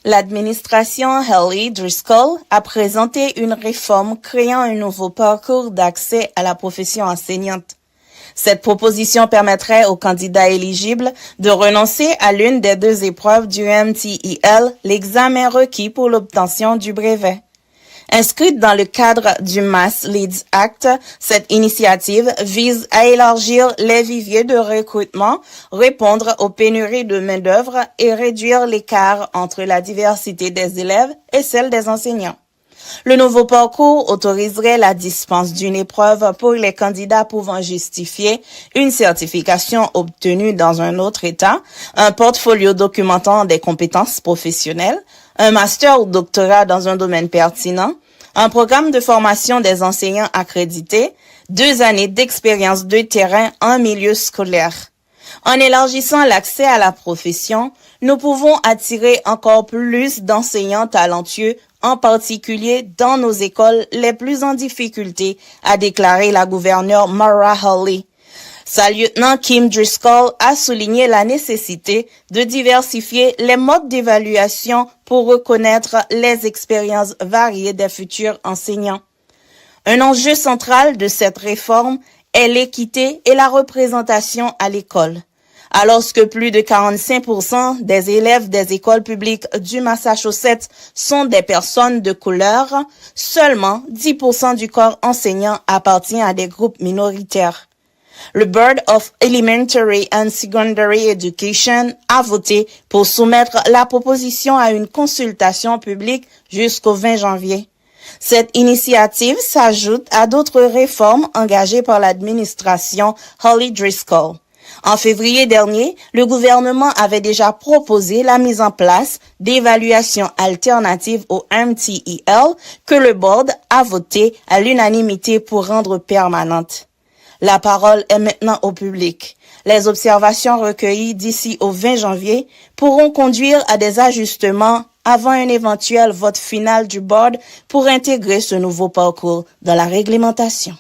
L'administration Haley Driscoll a présenté une réforme créant un nouveau parcours d'accès à la profession enseignante. Cette proposition permettrait aux candidats éligibles de renoncer à l'une des deux épreuves du MTEL, l'examen requis pour l'obtention du brevet. Inscrite dans le cadre du Mass Leads Act, cette initiative vise à élargir les viviers de recrutement, répondre aux pénuries de main-d'œuvre et réduire l'écart entre la diversité des élèves et celle des enseignants. Le nouveau parcours autoriserait la dispense d'une épreuve pour les candidats pouvant justifier une certification obtenue dans un autre État, un portfolio documentant des compétences professionnelles, un master ou doctorat dans un domaine pertinent, un programme de formation des enseignants accrédités, 2 années d'expérience de terrain en milieu scolaire. En élargissant l'accès à la profession, nous pouvons attirer encore plus d'enseignants talentueux, en particulier dans nos écoles les plus en difficulté, a déclaré la gouverneure Maura Healey. Sa lieutenant Kim Driscoll a souligné la nécessité de diversifier les modes d'évaluation pour reconnaître les expériences variées des futurs enseignants. Un enjeu central de cette réforme est l'équité et la représentation à l'école. Alors que plus de 45% des élèves des écoles publiques du Massachusetts sont des personnes de couleur, seulement 10% du corps enseignant appartient à des groupes minoritaires. Le Board of Elementary and Secondary Education a voté pour soumettre la proposition à une consultation publique jusqu'au 20 janvier. Cette initiative s'ajoute à d'autres réformes engagées par l'administration Haley Driscoll. En février dernier, le gouvernement avait déjà proposé la mise en place d'évaluations alternatives au MTEL que le board a voté à l'unanimité pour rendre permanente. La parole est maintenant au public. Les observations recueillies d'ici au 20 janvier pourront conduire à des ajustements avant un éventuel vote final du board pour intégrer ce nouveau parcours dans la réglementation.